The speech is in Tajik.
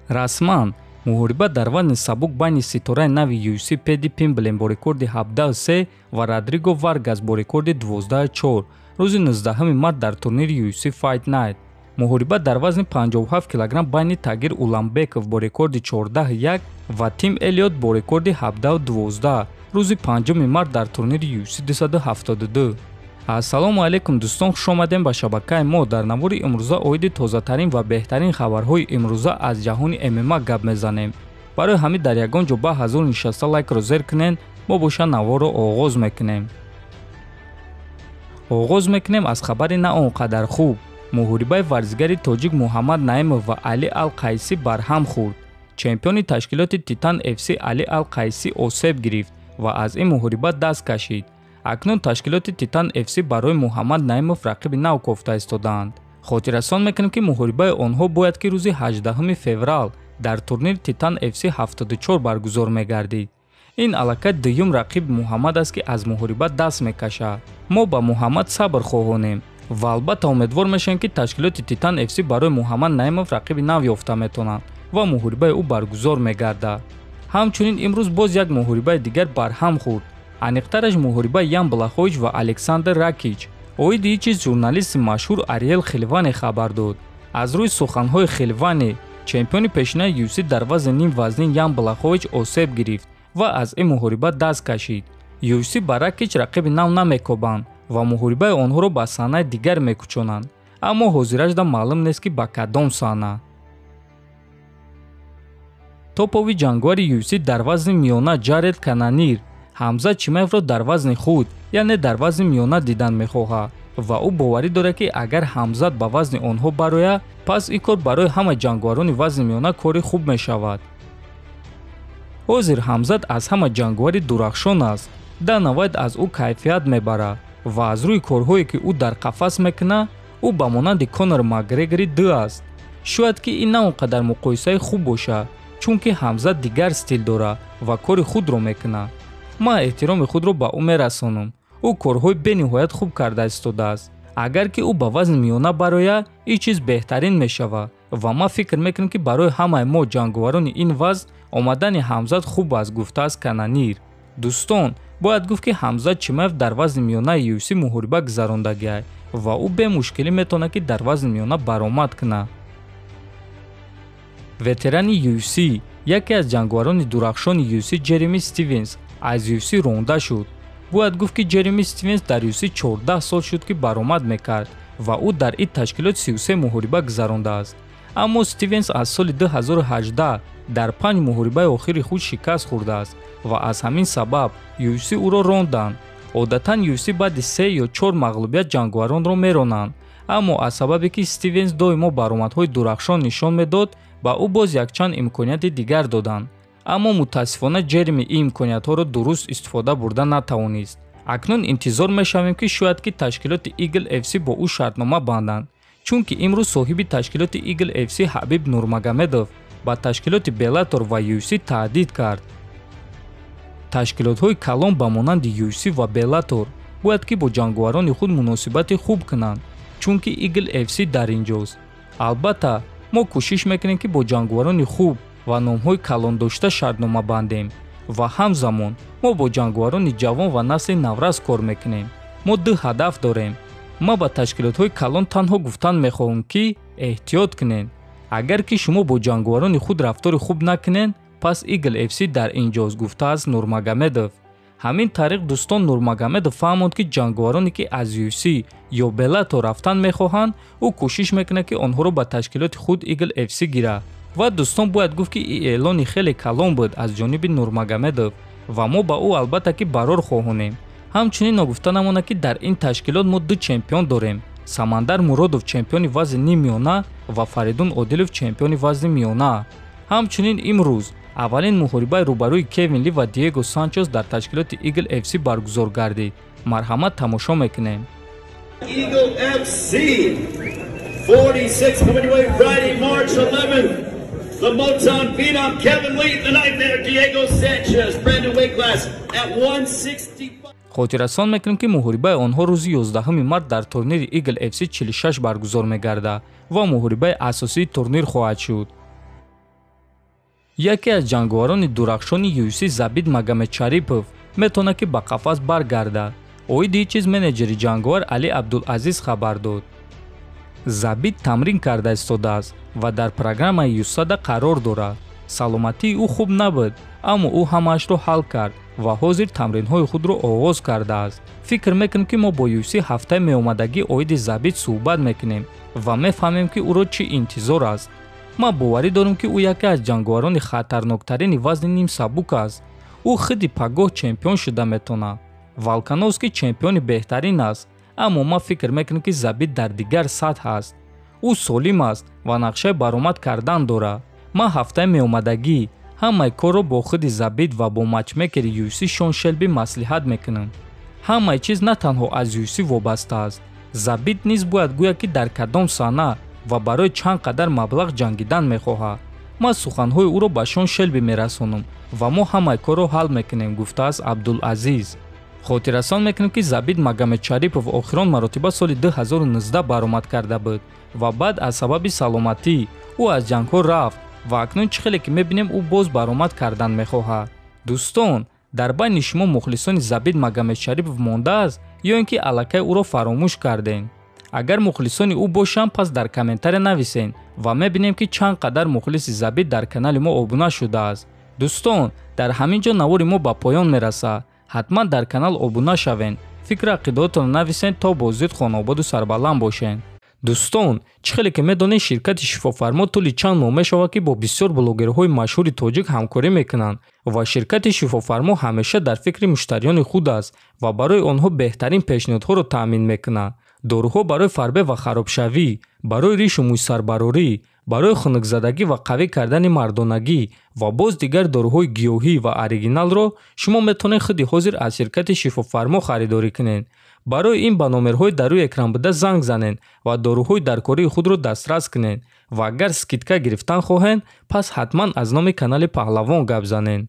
расман муҳориба дар вазни сабук байни ситораи нави UFC Пэдди Пимблем бо рекорди 17-3 ва Родриго Варгас бо рекорди 12-4 рӯзи 19 март дар турнири UFC Fight Night. муҳориба дар вазни 57 кг байни Тагир Уламбеков бо рекорди 14-1 ва Тим Элиот бо рекорди 17-12 рӯзи 5 март дар турнири UFC 272. ассалому алайкум дӯстон, хуш омадем ба шабакаи мо. дар навори имрӯза оиди тозатарин ва беҳтарин хабарҳои имрӯза аз ҷаҳони ММА гап мезанем. барои ҳамин дар ягон ҷо ба ҳазур нишаста лайкро зер кунен. мо боша наворро оғоз мекунем. оғоз мекунем аз хабари на он қадар хуб. муҳорибаи варзигари тоҷик Муҳаммад Наимов ва Али Ал-Қайсӣ барҳам хӯрд. чемпиони ташкилоти Титан FC Али Ал-Қайсӣ осеб гирифт ва аз ин муҳориба даст кашид. акнун ташкилоти Титан FC барои Муҳаммад Наимов рақиби нав кофта истодаанд. хотиррасон мекунем ки муҳорибаи онҳо бояд ки рӯзи 18 феврал дар турнир Титан FC 74 баргузор мегардид. ин аллакай дуюм рақиби Муҳаммад аст ки аз муҳориба даст мекашад. мо ба Муҳаммад сабр хоҳонем ва албатта умедвор мешавем ки ташкилоти Титан FC барои Муҳаммад Наимов рақиби нав ёфта метавонанд ва муҳорибаи ӯ баргузор мегардад. ҳамчунин имрӯз боз як муҳорибаи дигар барҳам хӯрд. аниқтараш муҳорибаи Ян Блахович ва Александр Ракич. оиди ин чиз журналисти машҳур Ариел Хелвани хабар дод. аз рӯи суханҳои Хелвани, чемпиони пешинаи UFC дар вазни ним вазнин Ян Блахович осеб гирифт ва аз ин муҳориба даст кашид. UFC ба Ракич рақиби нав намекобанд ва муҳорибаи онҳоро ба саҳнаи дигар мекучонанд. аммо ҳозирашда маълум нест ки ба кадом саҳна. топови ҷангвари UFC дар вазни миёна Ҷаред Канонир Ҳамзат Чимаевро дар вазни худ, яъне дар вазни миёна дидан мехоҳад ва ӯ боварӣ дорад ки агар Ҳамзат ба вазни онҳо барояд, пас ин кор барои ҳама ҷангварони вазни миёна кори хуб мешавад. ҳозир Ҳамзат аз ҳама ҷангвари дурахшон аст. Дана Вайт аз ӯ кайфият мебарад ва аз рӯи корҳое ки ӯ дар қафас мекунад, ӯ ба монанди Конор Макгрегори ду аст. шояд ки ин на он қадар муқоисаи хуб бошад, чунки Ҳамзат дигар стил дорад ва кори худро мекунад. ман эҳтироми худро ба ӯ мерасонам. ӯ корҳои бениҳоят хуб карда истодааст. агар ки ӯ ба вазни миёна барояд, ин чиз беҳтарин мешавад ва ман фикр мекунам ки барои ҳамаи мо ҷангварони ин вазн омадани Ҳамзат хуб аст, гуфтааст Канонир. дӯстон, бояд гуфт ки Ҳамзат Чимаев дар вазни миёнаи UFC муҳориба гузарондагиай ва ӯ бемушкилӣ метавонад ки дар вазни миёна баромад кунад. ветерани UFC, яке аз ҷангварони дурахшони UFC Ҷереми Стивенс аз UFC ронда шуд. бояд гуфт ки Ҷереми Стивенс дар UFC 14 сол шуд ки баромад мекард ва ӯ дар ин ташкилот 33 муҳориба гузарондааст. аммо Стивенс аз соли 2018 дар 5 муҳорибаи охири худ шикаст хӯрдааст ва аз ҳамин сабаб UFC ӯро ронданд. одатан UFC баъди 3 ё 4 мағлубият ҷангваронро меронанд, аммо аз сабабе ки Стивенс доимо баромадҳои дурахшон нишон медод, ба ӯ боз якчанд имконияти дигар доданд. аммо мутаассифона Ҷереми ин имкониятҳоро дуруст истифода бурда натавонист. акнун интизор мешавем ки шояд ки ташкилоти Eagle FC бо ӯ шартнома банданд, чунки имрӯз соҳиби ташкилоти Eagle FC Ҳабиб Нурмагомедов ба ташкилоти Bellator ва UFC таҳдид кард. ташкилотҳои калон ба монанди UFC ва Bellator бояд ки бо ҷангварони худ муносибати хуб кунанд, чунки Eagle FC дар инҷост. албатта мо кӯшиш мекунем ки бо ҷангварони хуб ва номҳои калондошта шартнома бандем ва ҳамзамон мо бо ҷангварони ҷавон ва насли наврас кор мекунем. мо ду ҳадаф дорем. ман ба ташкилотҳои калон танҳо гуфтан мехоҳам ки эҳтиёт кунед. агар ки шумо бо ҷангварони худ рафтори хуб накунед, пас Eagle FC дар инҷост, гуфтааст Нурмагомедов. ҳамин тариқ дӯстон, Нурмагомедов фаҳмонд ки ҷангвароне ки аз UFC ё Bellator рафтан мехоҳанд, ӯ кӯшиш мекунад ки онҳоро ба ташкилоти худ Eagle FC гирад. ва дӯстон, бояд гуфт ки ин эълони хеле калон буд аз ҷониби Нурмагомедов ва мо ба ӯ албатта ки барор хоҳонем. ҳамчунин ногуфта намонад ки дар ин ташкилот мо ду чемпион дорем. Самандар Муродов чемпиони вазни ним миёна ва Фаридун Одилов чемпиони вазни миёна. ҳамчунин имрӯз аввалин муҳорибаи рӯбарӯи Кевин Ли ва Диего Санчес дар ташкилоти Eagle FC баргузор гардид. марҳамат тамошо мекунем. Eagle FC 46 coming away Friday, March 11th. The Motown Phenom Kevin Lee, the Nightmare Diego Sanchez, brand new weight class at 165. хотиррасон мекунем ки муҳорибаи онҳо рӯзи 11 март дар турнири Eagle FC 46 баргузор мегардад ва муҳорибаи асосии турнир хоҳад шуд. яке аз ҷанговарони дурахшони UFC Забит Магомедшарипов метавона ки ба қафас баргардад, оиди чиз менеҷери ҷанговар Али Абдулазиз хабар дод. Забит тамрин карда истодааст ва дар программаи USADA қарор дорад. саломатии ӯ хуб набуд, аммо ӯ ҳамаашро ҳал кард ва ҳозир тамринҳои худро оғоз кардааст. фикр мекунем ки мо бо UFC ҳафтаи меомадагии оиди Забит суҳбат мекунем ва мефаҳмем ки ӯро чӣ интизор аст. ман боварӣ дорам ки ӯ яке аз ҷанговарони хатарноктарини вазни нимсабук аст. ӯ хиди пагоҳ чемпион шуда метавонад. Волкановский чемпиони беҳтарин аст, аммо ман фикр мекунам ки Забит дар дигар сатҳ аст. ӯ солим аст ва нақшаи баромад кардан дорад. ман ҳафтаи меомадагӣ ҳамаи корро бо худи Забит ва бо матчмекери UFC Шон Шелби маслиҳат мекунам. ҳамаи чиз на танҳо аз UFC вобаста аст. Забит низ бояд гӯяд ки дар кадом саҳна ва барои чанд қадар маблағ ҷангидан мехоҳад. ман суханҳои ӯро ба Шон Шелби мерасонам ва мо ҳамаи корро ҳал мекунем, гуфтааст Абдулазиз. хотиррасон мекунем ки Забит Магомедшарипов охирон маротиба соли 2019 баромад карда буд ва баъд аз сабаби саломатӣ ӯ аз ҷангҳо рафт ва акнун чӣ хеле ки мебинем ӯ боз баромад кардан мехоҳад. дӯстон, дар байни шумо мухлисони Забит Магомедшарипов мондааст ё ин ки аллакай ӯро фаромӯш кардем? агар мухлисони ӯ бошанд, пас дар комментария нависен ва мебинем ки чанд қадар мухлиси Забит дар канали мо обуна шудааст. дӯстон, дар ҳамин ҷо навори мо ба поён мерасад. ҳатман дар канал обуна шавен. фикру ақидотатонро нависен то бо зуд хонободу сарбаланд бошен. дӯстон, чӣ хеле ки медонед, ширкати Шифофармо тӯли чанд моҳ мешавад ки бо бисёр блогерҳои машҳури тоҷик ҳамкорӣ мекунанд ва ширкати Шифофармо ҳамеша дар фикри муштариёни худ аст ва барои онҳо беҳтарин пешниҳодҳоро таъмин мекунад. доруҳо барои фарбе ва харобшавӣ, барои ришу мӯйсарбарорӣ, барои хунукзадагӣ ва қавӣ кардани мардонагӣ ва боз дигар доруҳои гиёҳӣ ва оригиналро шумо метавонед худи ҳозир аз ширкати Шифофармо харидорӣ кунед. барои ин ба номерҳои дар рӯи экран буда занг занед ва доруҳои даркории худро дастрас кунед ва агар скидка гирифтан хоҳед, пас ҳатман аз номи канали Паҳлавон гап занед.